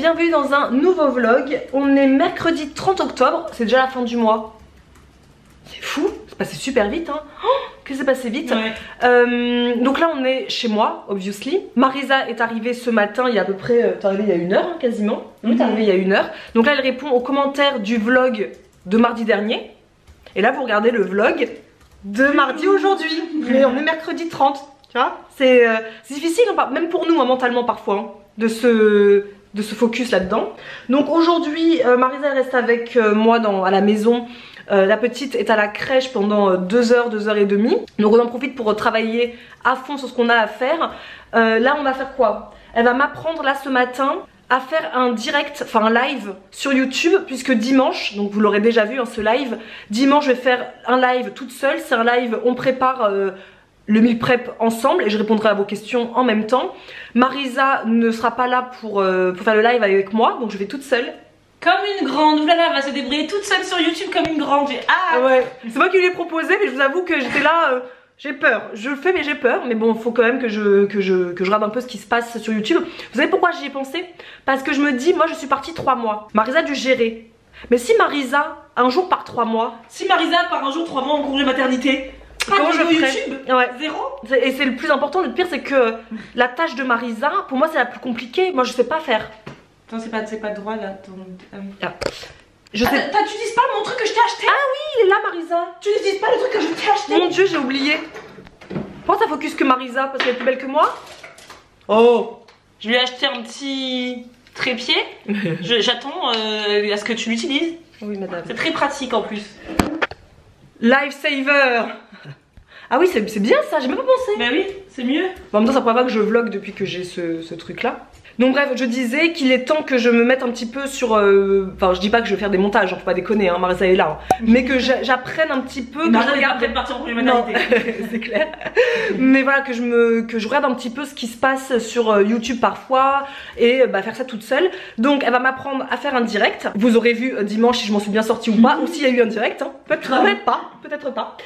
bienvenue dans un nouveau vlog. On est mercredi 30 octobre, c'est déjà la fin du mois. C'est fou, c'est passé super vite hein. Oh, que c'est passé vite ouais. Donc là on est chez moi, obviously. Marisa est arrivée ce matin, il y a à peu près, t'es arrivée il y a une heure hein, quasiment. Oui, t'es arrivée il y a une heure. Donc là elle répond aux commentaires du vlog de mardi dernier. Et là vous regardez le vlog de mardi aujourd'hui. Mais on est mercredi 30, tu vois. C'est difficile, hein, même pour nous hein, mentalement parfois, hein, de se focus là-dedans. Donc aujourd'hui Marisa reste avec moi à la maison. La petite est à la crèche pendant 2 heures, 2 heures et demie. Donc on en profite pour travailler à fond sur ce qu'on a à faire. Là on va faire quoi? Elle va m'apprendre là ce matin à faire un direct, enfin un live sur YouTube, puisque dimanche, donc vous l'aurez déjà vu hein, ce live, dimanche je vais faire un live toute seule. C'est un live, on prépare le meal prep ensemble et je répondrai à vos questions en même temps. Marisa ne sera pas là pour faire le live avec moi, donc je vais toute seule. Comme une grande, oulala, elle va se débrouiller toute seule sur YouTube comme une grande, j'ai hâte. Ouais, c'est moi qui lui ai proposé, mais je vous avoue que j'étais là, j'ai peur. Je le fais mais j'ai peur, mais bon, il faut quand même que je regarde un peu ce qui se passe sur YouTube. Vous savez pourquoi j'y ai pensé? Parce que je me dis, moi je suis partie 3 mois. Marisa a dû gérer. Mais si Marisa, un jour par 3 mois. Si Marisa part un jour 3 mois en congé maternité, comment je ferais? YouTube ouais. Zéro. Et c'est le plus important, le pire c'est que la tâche de Marisa, pour moi c'est la plus compliquée. Moi je sais pas faire. Attends, c'est pas droit là. Ah oui. Ah. Tu utilises pas mon truc que je t'ai acheté? Ah oui, il est là Marisa. Tu n'utilises pas le truc que je t'ai acheté? Mon dieu, j'ai oublié. Pourquoi ça focus que Marisa? Parce qu'elle est plus belle que moi? Oh. Je lui ai acheté un petit trépied. J'attends à ce que tu l'utilises. Oui madame. C'est très pratique en plus. Lifesaver. Ah oui, c'est bien ça, j'ai même pas pensé. Bah oui, c'est mieux. Bon, en même temps ça pourrait pas que je vlog depuis que j'ai ce truc là. Donc bref, je disais qu'il est temps que je me mette un petit peu sur... Enfin, je dis pas que je vais faire des montages, faut pas déconner, hein, Marisa est là. Hein, mais que j'apprenne un petit peu... Marisa est peut-être partie en congé maternité. C'est clair. Mais voilà, que je regarde un petit peu ce qui se passe sur YouTube parfois. Et faire ça toute seule. Donc elle va m'apprendre à faire un direct. Vous aurez vu dimanche si je m'en suis bien sortie ou pas. Ou s'il y a eu un direct. Hein. Peut-être pas, peut-être pas.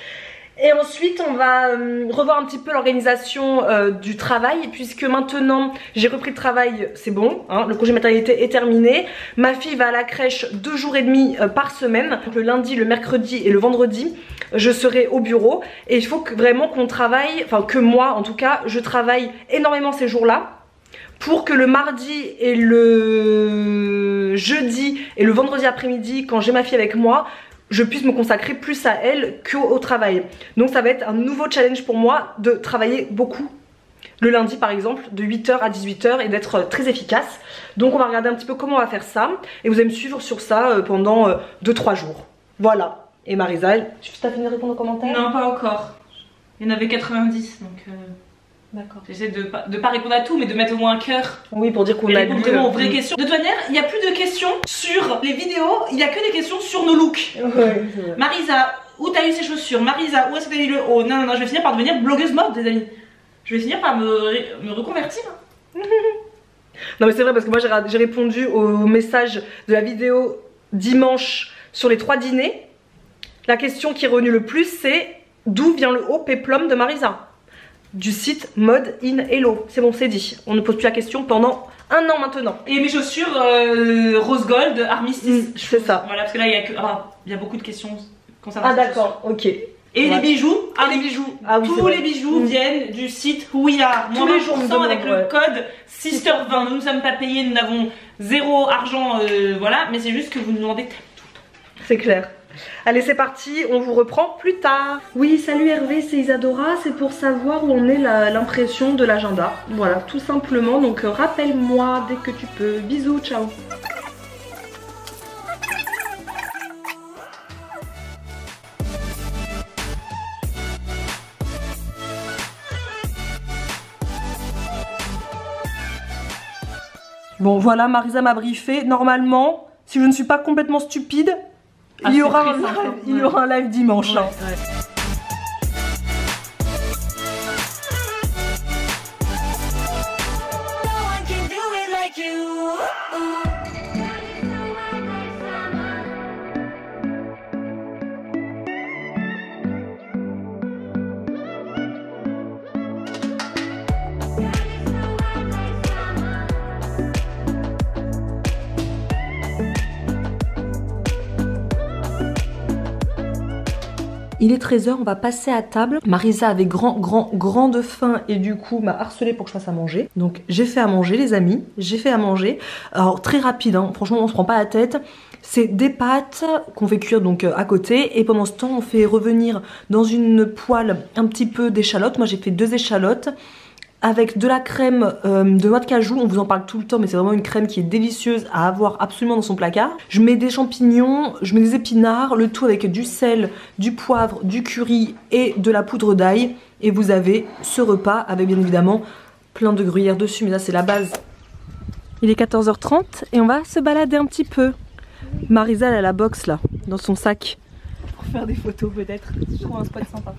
Et ensuite on va revoir un petit peu l'organisation du travail, puisque maintenant j'ai repris le travail, c'est bon hein, le congé maternité est terminé. Ma fille va à la crèche 2 jours et demi par semaine. Donc, le lundi, le mercredi et le vendredi je serai au bureau. Et il faut vraiment qu'on travaille, enfin que moi en tout cas je travaille énormément ces jours là, pour que le mardi et le jeudi et le vendredi après-midi, quand j'ai ma fille avec moi, je puisse me consacrer plus à elle qu'au travail. Donc ça va être un nouveau challenge pour moi de travailler beaucoup le lundi par exemple, de 8h à 18h et d'être très efficace. Donc on va regarder un petit peu comment on va faire ça et vous allez me suivre sur ça pendant 2-3 jours. Voilà. Et Marisa, tu as fini de répondre aux commentaires? Non, pas encore. Il y en avait 90 donc... D'accord. J'essaie de pas répondre à tout, mais de mettre au moins un cœur. Oui, pour dire qu'on a lu vraiment aux vraies questions. De toute manière, il n'y a plus de questions sur les vidéos, il n'y a que des questions sur nos looks. Ouais, Marisa, où t'as eu ces chaussures? Marisa, où est-ce que t'as eu le haut? Non, je vais finir par devenir blogueuse mode, des amis. Je vais finir par me reconvertir. Non, mais c'est vrai, parce que moi j'ai répondu au message de la vidéo dimanche sur les 3 dîners. La question qui est revenue le plus, c'est d'où vient le haut péplum de Marisa? Du site Mode in Hello. C'est bon, c'est dit. On ne pose plus la question pendant 1 an maintenant. Et mes chaussures rose gold, armistice. C'est ça. Voilà, parce que là il y a beaucoup de questions concernant ça. Ah d'accord, ok. Et les bijoux. Les bijoux. Ah, oui, tous les bijoux viennent du site We Are. Tous les jours avec le code Sister20. Nous ne sommes pas payés, nous n'avons 0 argent, voilà. Mais c'est juste que vous nous demandez tout le temps. C'est clair. Allez, c'est parti, on vous reprend plus tard. Oui, salut Hervé, c'est Isadora, c'est pour savoir où en est l'impression de l'agenda. Voilà, tout simplement, donc rappelle-moi dès que tu peux. Bisous, ciao. Bon, voilà, Marisa m'a briefé. Normalement, si je ne suis pas complètement stupide, il y aura un live dimanche. Ouais. Il est 13h, on va passer à table. Marisa avait grande faim et du coup m'a harcelé pour que je fasse à manger. Donc j'ai fait à manger les amis, j'ai fait à manger. Alors très rapide, hein. Franchement on se prend pas la tête. C'est des pâtes qu'on fait cuire donc à côté et pendant ce temps on fait revenir dans une poêle un petit peu d'échalotes. Moi j'ai fait 2 échalotes. Avec de la crème de noix de cajou, on vous en parle tout le temps mais c'est vraiment une crème qui est délicieuse à avoir absolument dans son placard. Je mets des champignons, je mets des épinards, le tout avec du sel, du poivre, du curry et de la poudre d'ail. Et vous avez ce repas avec bien évidemment plein de gruyère dessus, mais là c'est la base. Il est 14h30 et on va se balader un petit peu. Marisa elle a la box là, dans son sac. Pour faire des photos peut-être, je trouve un spot sympa.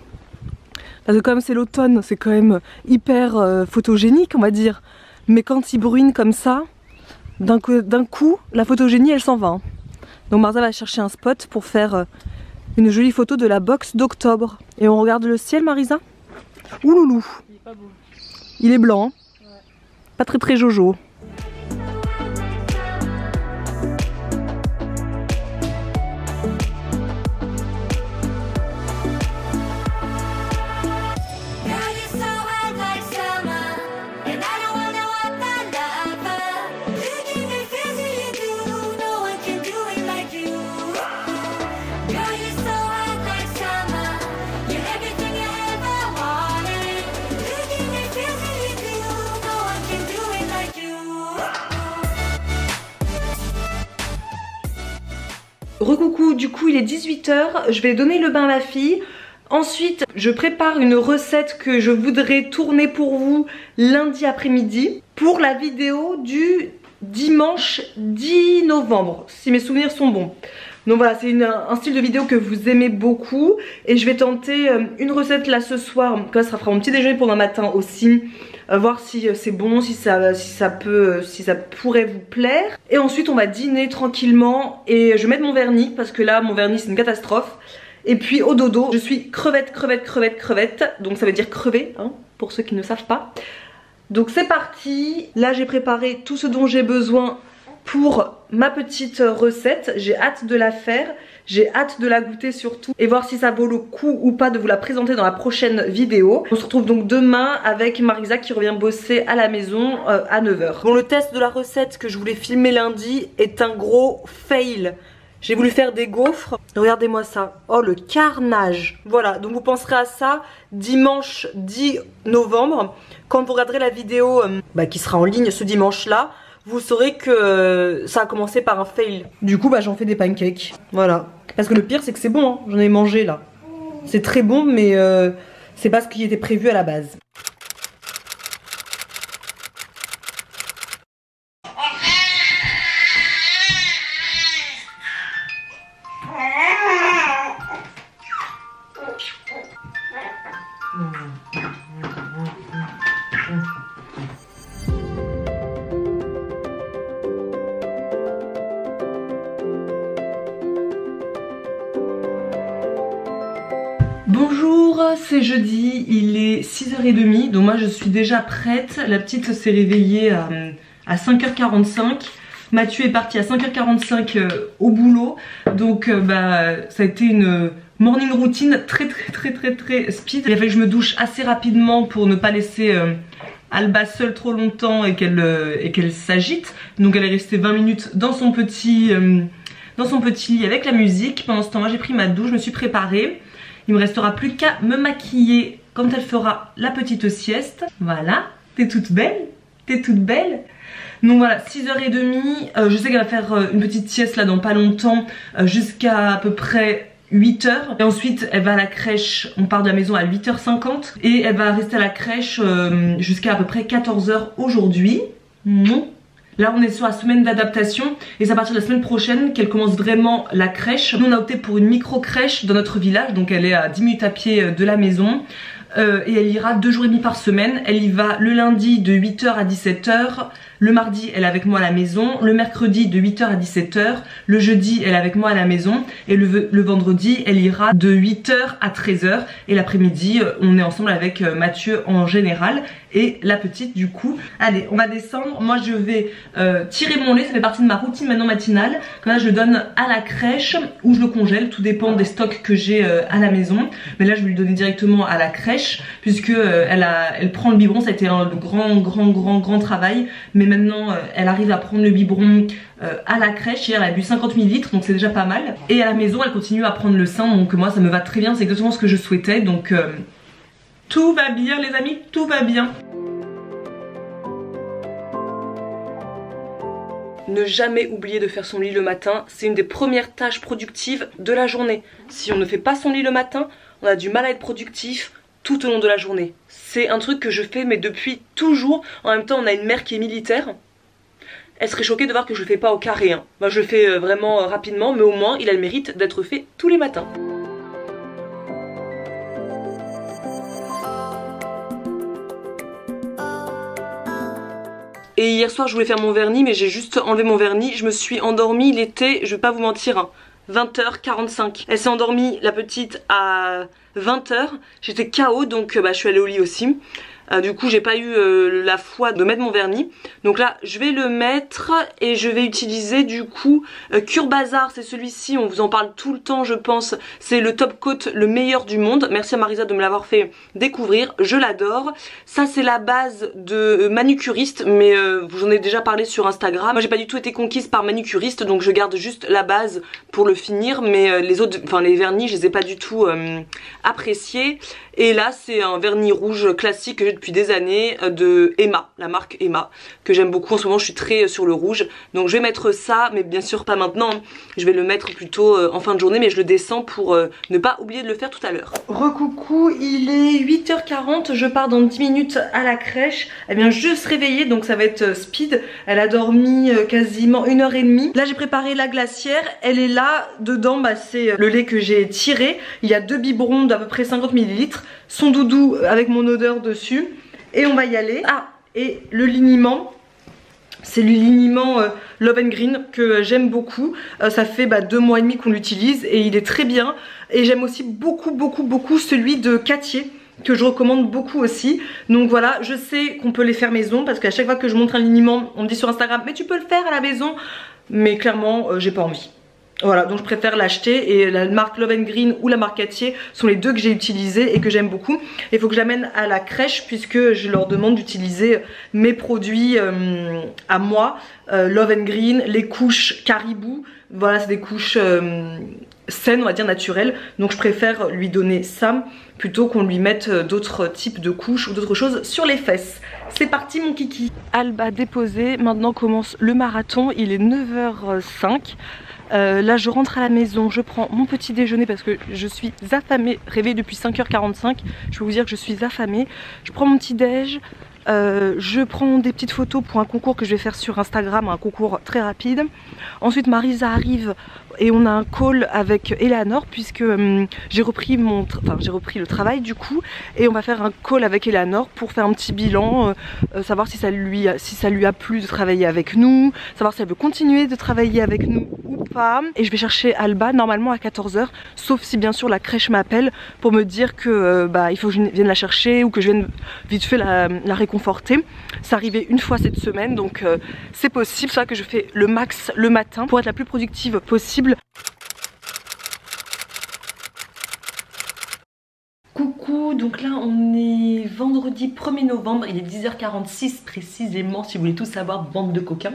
Parce que comme c'est l'automne, c'est quand même hyper photogénique on va dire. Mais quand il bruine comme ça, d'un coup, la photogénie elle s'en va. Hein. Donc Marisa va chercher un spot pour faire une jolie photo de la box d'octobre. Et on regarde le ciel Marisa. Ouloulou. Il est pas beau. Il est blanc. Ouais. Pas très jojo. Recoucou, du coup il est 18h, je vais donner le bain à ma fille. Ensuite, je prépare une recette que je voudrais tourner pour vous lundi après-midi pour la vidéo du dimanche 10 novembre, si mes souvenirs sont bons. Donc voilà, c'est un style de vidéo que vous aimez beaucoup et je vais tenter une recette là ce soir, ça fera mon petit déjeuner pour demain matin aussi. Voir si c'est bon, si ça pourrait vous plaire. Et ensuite on va dîner tranquillement et je vais mettre mon vernis parce que là mon vernis c'est une catastrophe. Et puis au dodo, je suis crevette, donc ça veut dire crever hein, pour ceux qui ne savent pas. Donc c'est parti, là j'ai préparé tout ce dont j'ai besoin pour ma petite recette, j'ai hâte de la faire, j'ai hâte de la goûter surtout et voir si ça vaut le coup ou pas de vous la présenter dans la prochaine vidéo. On se retrouve donc demain avec Marisa qui revient bosser à la maison à 9h. Bon, le test de la recette que je voulais filmer lundi est un gros fail. J'ai voulu faire des gaufres, regardez-moi ça, oh le carnage. Voilà, donc vous penserez à ça dimanche 10 novembre quand vous regarderez la vidéo qui sera en ligne ce dimanche là. Vous saurez que ça a commencé par un fail. Du coup j'en fais des pancakes. Voilà. Parce que le pire c'est que c'est bon hein. J'en ai mangé là. C'est très bon mais c'est pas ce qui était prévu à la base. Bonjour, c'est jeudi, il est 6h30, donc moi je suis déjà prête. La petite s'est réveillée à 5h45. Mathieu est parti à 5h45 au boulot. Donc ça a été une morning routine très speed. Il a fallu que je me douche assez rapidement pour ne pas laisser Alba seule trop longtemps et qu'elle s'agite. Donc elle est restée 20 minutes dans son petit lit avec la musique. Pendant ce temps, moi j'ai pris ma douche, je me suis préparée. Il me restera plus qu'à me maquiller quand elle fera la petite sieste. Voilà, t'es toute belle, t'es toute belle. Donc voilà, 6h30, je sais qu'elle va faire une petite sieste là dans pas longtemps, jusqu'à à peu près 8h. Et ensuite elle va à la crèche, on part de la maison à 8h50. Et elle va rester à la crèche jusqu'à à peu près 14h aujourd'hui. Là on est sur la semaine d'adaptation et c'est à partir de la semaine prochaine qu'elle commence vraiment la crèche. Nous on a opté pour une micro crèche dans notre village, donc elle est à 10 minutes à pied de la maison. Et elle ira 2 jours et demi par semaine. Elle y va le lundi de 8h à 17h, Le mardi, elle est avec moi à la maison. Le mercredi, de 8h à 17h. Le jeudi, elle est avec moi à la maison. Et le vendredi, elle ira de 8h à 13h. Et l'après-midi, on est ensemble avec Mathieu en général. Et la petite du coup. Allez, on va descendre. Moi je vais tirer mon lait, ça fait partie de ma routine maintenant matinale. Là je le donne à la crèche ou je le congèle, tout dépend des stocks que j'ai à la maison. Mais là je vais lui donner directement à la crèche puisque elle prend le biberon. Ça a été un grand travail. Mais maintenant elle arrive à prendre le biberon à la crèche. Hier elle a bu 50 ml donc c'est déjà pas mal. Et à la maison elle continue à prendre le sein, donc moi ça me va très bien, c'est exactement ce que je souhaitais. Donc tout va bien les amis, tout va bien. Ne jamais oublier de faire son lit le matin, c'est une des premières tâches productives de la journée. Si on ne fait pas son lit le matin, on a du mal à être productif tout au long de la journée. C'est un truc que je fais mais depuis toujours. En même temps on a une mère qui est militaire. Elle serait choquée de voir que je le fais pas au carré. Moi je le fais vraiment rapidement, mais au moins il a le mérite d'être fait tous les matins. Et hier soir je voulais faire mon vernis mais j'ai juste enlevé mon vernis. Je me suis endormie, il était, je vais pas vous mentir, 20h45. Elle s'est endormie la petite à 20h. J'étais KO donc je suis allée au lit aussi. Du coup j'ai pas eu la foi de mettre mon vernis. Donc là je vais le mettre et je vais utiliser du coup Cure Bazar. C'est celui-ci, on vous en parle tout le temps je pense. C'est le top coat le meilleur du monde. Merci à Marisa de me l'avoir fait découvrir, je l'adore. Ça c'est la base de manucuriste mais vous en ai déjà parlé sur Instagram. Moi j'ai pas du tout été conquise par manucuriste donc je garde juste la base pour le finir. Mais les autres, enfin les vernis je les ai pas du tout appréciés. Et là c'est un vernis rouge classique que j'ai depuis des années de Emma, la marque Emma, que j'aime beaucoup. En ce moment je suis très sur le rouge, donc je vais mettre ça, mais bien sûr pas maintenant, je vais le mettre plutôt en fin de journée, mais je le descends pour ne pas oublier de le faire tout à l'heure. Recoucou, il est 8h40, je pars dans 10 minutes à la crèche. Elle vient juste se réveiller donc ça va être speed. Elle a dormi quasiment 1h30. Là j'ai préparé la glacière, elle est là, dedans c'est le lait que j'ai tiré. Il y a 2 biberons d'à peu près 50 ml, son doudou avec mon odeur dessus. Et on va y aller. Ah, et le liniment, c'est le liniment Love and Green que j'aime beaucoup. Ça fait 2 mois et demi qu'on l'utilise et il est très bien. Et j'aime aussi beaucoup celui de Cattier que je recommande beaucoup aussi. Donc voilà, je sais qu'on peut les faire maison parce qu'à chaque fois que je montre un liniment, on me dit sur Instagram mais tu peux le faire à la maison. Mais clairement, j'ai pas envie. Voilà, donc je préfère l'acheter et la marque Love and Green ou la marque Cattier sont les deux que j'ai utilisées et que j'aime beaucoup. Il faut que je l'amène à la crèche puisque je leur demande d'utiliser mes produits à moi. Love and Green, les couches Caribou, voilà c'est des couches saines on va dire naturelles. Donc je préfère lui donner ça plutôt qu'on lui mette d'autres types de couches ou d'autres choses sur les fesses. C'est parti mon kiki. Alba déposé, maintenant commence le marathon, il est 9h05. Là je rentre à la maison, je prends mon petit déjeuner parce que je suis affamée, réveillée depuis 5h45, je peux vous dire que je suis affamée. Je prends mon petit déj, je prends des petites photos pour un concours que je vais faire sur Instagram, un concours très rapide. Ensuite Marisa arrive et on a un call avec Eleanor puisque j'ai repris le travail du coup, et on va faire un call avec Eleanor pour faire un petit bilan, savoir si ça lui a plu de travailler avec nous, savoir si elle veut continuer de travailler avec nous ou pas. Et je vais chercher Alba normalement à 14h, sauf si bien sûr la crèche m'appelle pour me dire que il faut que je vienne la chercher ou que je vienne vite fait la réconforter. C'est arrivé une fois cette semaine donc c'est possible, c'est ça que je fais le max le matin pour être la plus productive possible. Coucou, donc là on est vendredi 1er novembre, il est 10h46 précisément si vous voulez tout savoir, bande de coquins.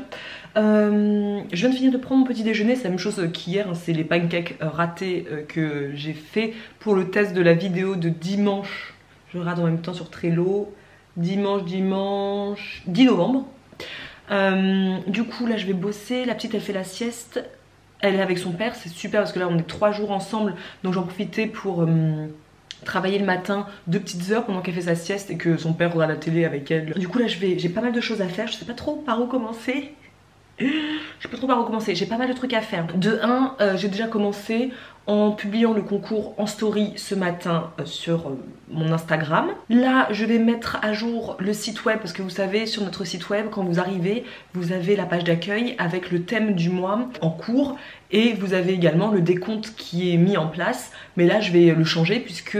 Je viens de finir de prendre mon petit déjeuner, c'est la même chose qu'hier, c'est les pancakes ratés que j'ai fait pour le test de la vidéo de dimanche. Je regarde en même temps sur Trello, dimanche 10 novembre. Du coup là je vais bosser, la petite elle fait la sieste. Elle est avec son père, c'est super parce que là on est 3 jours ensemble, donc j'en profitais pour travailler le matin 2 petites heures pendant qu'elle fait sa sieste et que son père regarde la télé avec elle. Du coup là j'ai pas mal de choses à faire, je sais pas trop par où commencer. Je peux trop pas recommencer, j'ai pas mal de trucs à faire. De 1, j'ai déjà commencé en publiant le concours en story ce matin sur mon Instagram. Là, je vais mettre à jour le site web parce que vous savez, sur notre site web, quand vous arrivez, vous avez la page d'accueil avec le thème du mois en cours et vous avez également le décompte qui est mis en place. Mais là, je vais le changer puisque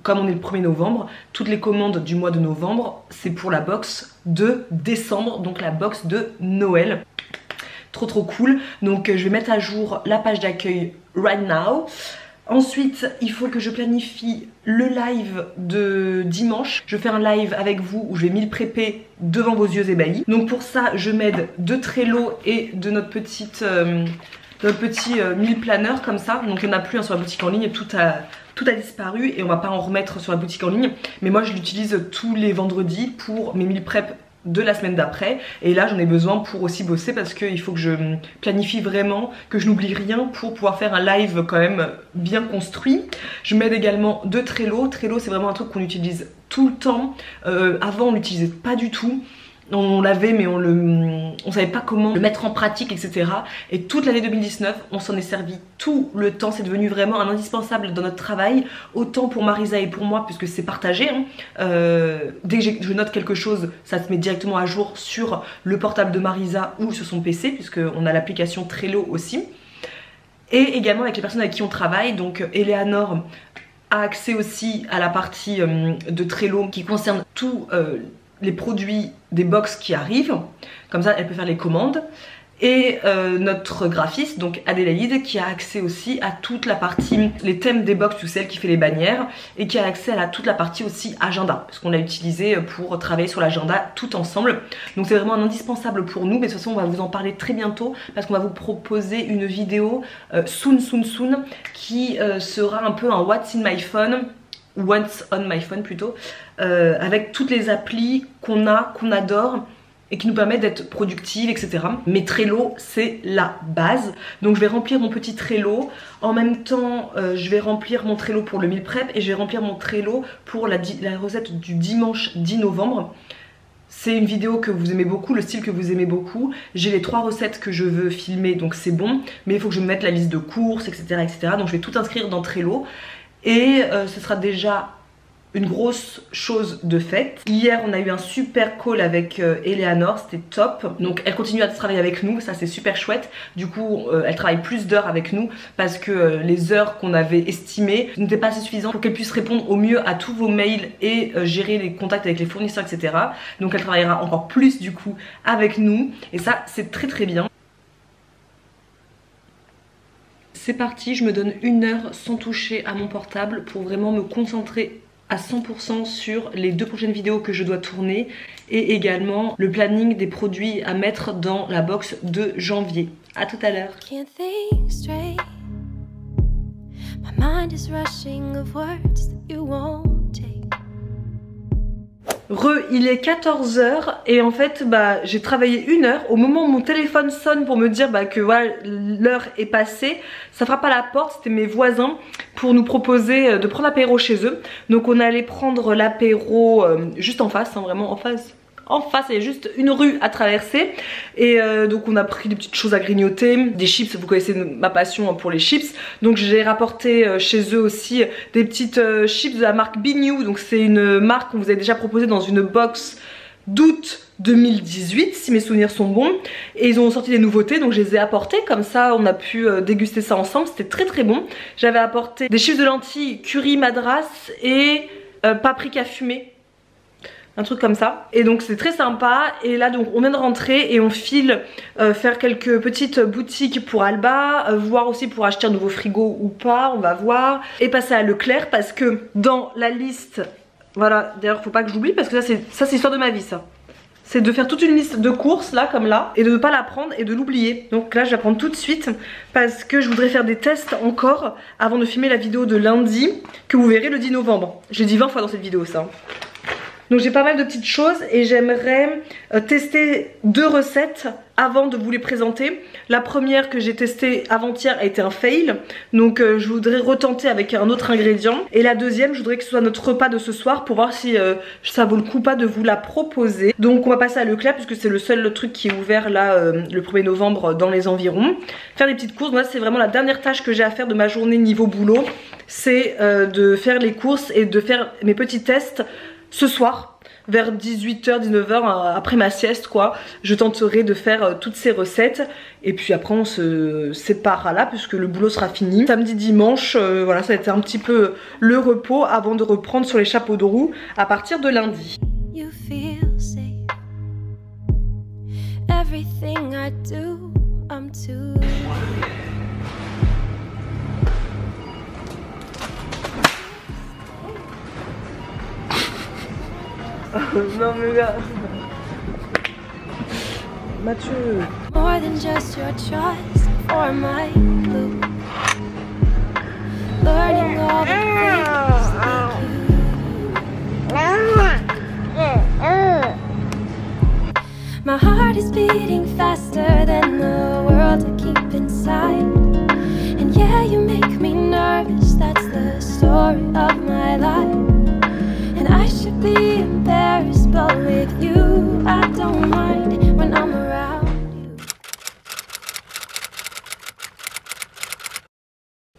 comme on est le 1er novembre, toutes les commandes du mois de novembre, c'est pour la box de décembre, donc la box de Noël. Trop cool. Donc je vais mettre à jour la page d'accueil right now. Ensuite, il faut que je planifie le live de dimanche. Je fais un live avec vous où je vais meal prepper devant vos yeux ébahis. Donc pour ça, je m'aide de Trello et de notre petit meal planner comme ça. Donc il n'y en a plus sur la boutique en ligne, tout a disparu et on va pas en remettre sur la boutique en ligne. Mais moi je l'utilise tous les vendredis pour mes meal prep de la semaine d'après et là j'en ai besoin pour aussi bosser parce qu'il faut que je planifie vraiment, que je n'oublie rien pour pouvoir faire un live quand même bien construit. Je m'aide également de Trello. Trello c'est vraiment un truc qu'on utilise tout le temps. Avant on l'utilisait pas du tout. On l'avait mais on savait pas comment le mettre en pratique, etc. Et toute l'année 2019 on s'en est servi tout le temps. C'est devenu vraiment un indispensable dans notre travail, autant pour Marisa et pour moi puisque c'est partagé hein. Dès que je note quelque chose, ça se met directement à jour sur le portable de Marisa ou sur son PC puisqu'on a l'application Trello aussi. Et également avec les personnes avec qui on travaille, donc Eleanor a accès aussi à la partie de Trello qui concerne tout les produits des box qui arrivent, comme ça elle peut faire les commandes. Et notre graphiste, donc Adélaïde, qui a accès aussi à toute la partie, les thèmes des box, c'est elle qui fait les bannières, et qui a accès à toute la partie aussi agenda, parce qu'on l'a utilisé pour travailler sur l'agenda tout ensemble. Donc c'est vraiment un indispensable pour nous, mais de toute façon on va vous en parler très bientôt, parce qu'on va vous proposer une vidéo soon, qui sera un peu un What's in my phone, What's on my phone plutôt, avec toutes les applis qu'on adore et qui nous permettent d'être productives, etc. Mais Trello c'est la base, donc je vais remplir mon petit Trello. En même temps je vais remplir mon Trello pour le meal prep et je vais remplir mon Trello pour la recette du dimanche 10 novembre. C'est une vidéo que vous aimez beaucoup, le style que vous aimez beaucoup. J'ai les 3 recettes que je veux filmer, donc c'est bon, mais il faut que je me mette la liste de courses, etc. Donc je vais tout inscrire dans Trello. Et ce sera déjà une grosse chose de faite. Hier on a eu un super call avec Eleanor, c'était top. Donc elle continue à travailler avec nous, ça c'est super chouette. Du coup elle travaille plus d'heures avec nous parce que les heures qu'on avait estimées n'étaient pas assez suffisantes pour qu'elle puisse répondre au mieux à tous vos mails et gérer les contacts avec les fournisseurs, etc. Donc elle travaillera encore plus du coup avec nous et ça c'est très bien. C'est parti, je me donne 1 heure sans toucher à mon portable pour vraiment me concentrer à 100% sur les 2 prochaines vidéos que je dois tourner et également le planning des produits à mettre dans la box de janvier. A tout à l'heure. Il est 14 h et en fait j'ai travaillé 1 heure. Au moment où mon téléphone sonne pour me dire que voilà, l'heure est passée, ça frappe à la porte, c'était mes voisins pour nous proposer de prendre l'apéro chez eux. Donc on allait prendre l'apéro juste en face, vraiment en face. En face, il y a juste une rue à traverser et donc on a pris des petites choses à grignoter, des chips, vous connaissez ma passion pour les chips. Donc j'ai rapporté chez eux aussi des petites chips de la marque Bignou. Donc c'est une marque qu'on vous a déjà proposée dans une box d'août 2018 si mes souvenirs sont bons. Et ils ont sorti des nouveautés donc je les ai apportées, comme ça on a pu déguster ça ensemble, c'était très bon. J'avais apporté des chips de lentilles curry madras et paprika fumée. Un truc comme ça, et donc c'est très sympa. Et là donc on vient de rentrer et on file faire quelques petites boutiques pour Alba, voir aussi pour acheter un nouveau frigo ou pas, on va voir, et passer à Leclerc parce que dans la liste, voilà, d'ailleurs faut pas que j'oublie parce que ça c'est l'histoire de ma vie ça. C'est de faire toute une liste de courses là comme là et de ne pas la prendre et de l'oublier. Donc là je la prends tout de suite parce que je voudrais faire des tests encore avant de filmer la vidéo de lundi que vous verrez le 10 novembre. J'ai dit 20 fois dans cette vidéo ça. Donc j'ai pas mal de petites choses et j'aimerais tester 2 recettes avant de vous les présenter. La première que j'ai testée avant-hier a été un fail, donc je voudrais retenter avec un autre ingrédient. Et la deuxième, je voudrais que ce soit notre repas de ce soir pour voir si ça vaut le coup pas de vous la proposer. Donc on va passer à Leclerc puisque c'est le seul truc qui est ouvert là le 1er novembre dans les environs. Faire des petites courses, moi c'est vraiment la dernière tâche que j'ai à faire de ma journée niveau boulot. C'est de faire les courses et de faire mes petits tests ce soir. Vers 18h, 19h, après ma sieste quoi, je tenterai de faire toutes ces recettes. Et puis après on se séparera là puisque le boulot sera fini. Samedi, dimanche, voilà, ça a été un petit peu le repos avant de reprendre sur les chapeaux de roue à partir de lundi. You feel safe. Everything I do, I'm too... Non mais là... Mathieu... More than just your choice or my blue. Learning all the things that you... My heart is beating faster than the world I keep inside. And yeah, you make me nervous, that's the story of my life. And I should be embarrassed, but with you, I don't mind when I'm around you.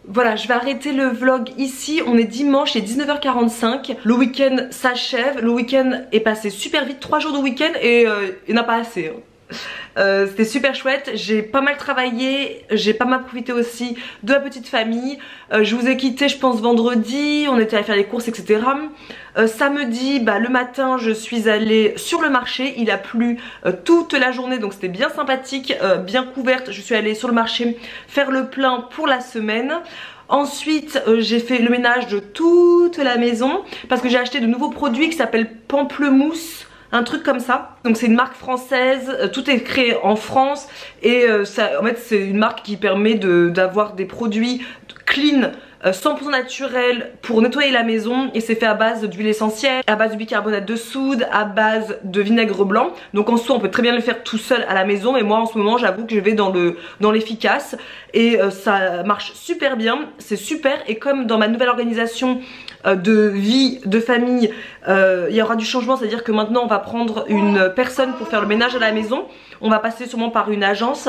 Voilà, je vais arrêter le vlog ici. On est dimanche, il est 19h45. Le week-end s'achève. Le week-end est passé super vite. 3 jours de week-end et il n'y en a pas assez. Hein. C'était super chouette, j'ai pas mal travaillé, j'ai pas mal profité aussi de la petite famille. Je vous ai quitté je pense vendredi, on était allé faire les courses etc. Samedi, le matin je suis allée sur le marché, il a plu toute la journée donc c'était bien sympathique, bien couverte. Je suis allée sur le marché faire le plein pour la semaine. Ensuite j'ai fait le ménage de toute la maison parce que j'ai acheté de nouveaux produits qui s'appellent Pamplemousse. Un truc comme ça, donc c'est une marque française, tout est créé en France et ça, en fait c'est une marque qui permet d'avoir des produits clean, 100% naturel pour nettoyer la maison et c'est fait à base d'huile essentielle, à base de bicarbonate de soude, à base de vinaigre blanc. Donc en soi on peut très bien le faire tout seul à la maison mais moi en ce moment j'avoue que je vais dans l'efficace et ça marche super bien, c'est super. Et comme dans ma nouvelle organisation de vie, de famille, il y aura du changement, c'est à dire que maintenant on va prendre une personne pour faire le ménage à la maison. On va passer sûrement par une agence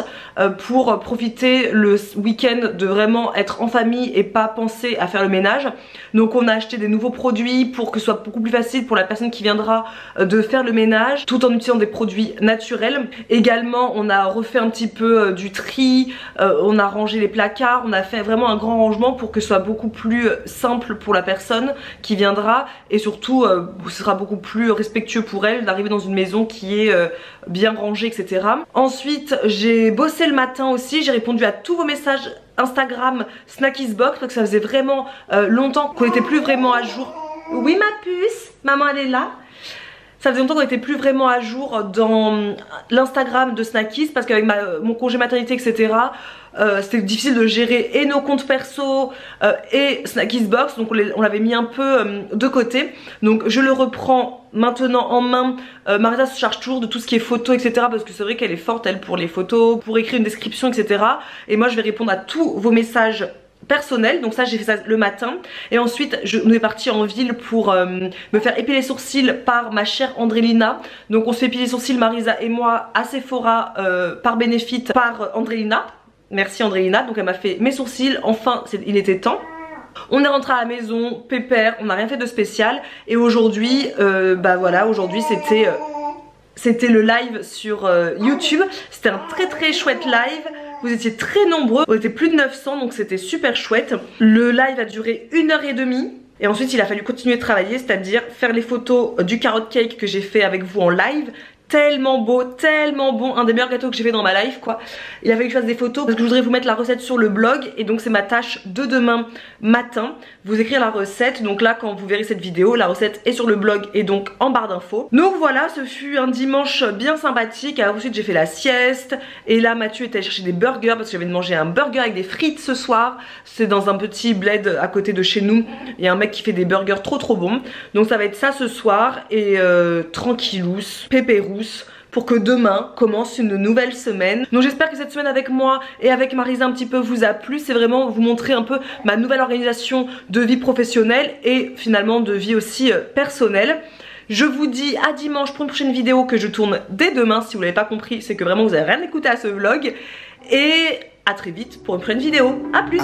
pour profiter le week-end de vraiment être en famille et pas penser à faire le ménage. Donc on a acheté des nouveaux produits pour que ce soit beaucoup plus facile pour la personne qui viendra de faire le ménage tout en utilisant des produits naturels. Également on a refait un petit peu du tri, on a rangé les placards, on a fait vraiment un grand rangement pour que ce soit beaucoup plus simple pour la personne qui viendra et surtout ce sera beaucoup plus respectueux pour elle d'arriver dans une maison qui est bien rangée etc. Ensuite j'ai bossé le matin aussi, j'ai répondu à tous vos messages Instagram Snackisbox parce que ça faisait vraiment longtemps qu'on n'était plus vraiment à jour. Oui ma puce, maman elle est là. Ça faisait longtemps qu'on n'était plus vraiment à jour dans l'Instagram de Snackis parce qu'avec mon congé maternité etc. C'était difficile de gérer et nos comptes perso et Snackisbox, donc on l'avait mis un peu de côté. Donc je le reprends maintenant en main. Marisa se charge toujours de tout ce qui est photos etc. parce que c'est vrai qu'elle est forte elle pour les photos, pour écrire une description etc. Et moi je vais répondre à tous vos messages personnel, donc ça j'ai fait ça le matin. Et ensuite on est parti en ville pour me faire épiler les sourcils par ma chère Andrélina. Donc on se fait épiler les sourcils Marisa et moi à Sephora par Benefit par Andrélina. Merci Andrélina, donc elle m'a fait mes sourcils, enfin il était temps. On est rentré à la maison, pépère, on n'a rien fait de spécial. Et aujourd'hui, voilà, aujourd'hui c'était le live sur YouTube. C'était un très chouette live. Vous étiez très nombreux, on était plus de 900 donc c'était super chouette. Le live a duré 1h30 et ensuite il a fallu continuer de travailler, c'est-à-dire faire les photos du carrot cake que j'ai fait avec vous en live, tellement beau, tellement bon, un des meilleurs gâteaux que j'ai fait dans ma life quoi. Il a fallu que je fasse des photos parce que je voudrais vous mettre la recette sur le blog et donc c'est ma tâche de demain matin, vous écrire la recette. Donc là quand vous verrez cette vidéo, la recette est sur le blog et donc en barre d'infos. Donc voilà, ce fut un dimanche bien sympathique. Alors ensuite j'ai fait la sieste et là Mathieu est allé chercher des burgers parce que j'avais mangé un burger avec des frites ce soir. C'est dans un petit bled à côté de chez nous, il y a un mec qui fait des burgers trop bons. Donc ça va être ça ce soir et tranquillous, pépérous, pour que demain commence une nouvelle semaine. Donc j'espère que cette semaine avec moi et avec Marisa un petit peu vous a plu. C'est vraiment vous montrer un peu ma nouvelle organisation de vie professionnelle et finalement de vie aussi personnelle. Je vous dis à dimanche pour une prochaine vidéo que je tourne dès demain. Si vous l'avez pas compris, c'est que vraiment vous avez rien écouté à ce vlog. Et à très vite pour une prochaine vidéo. A plus.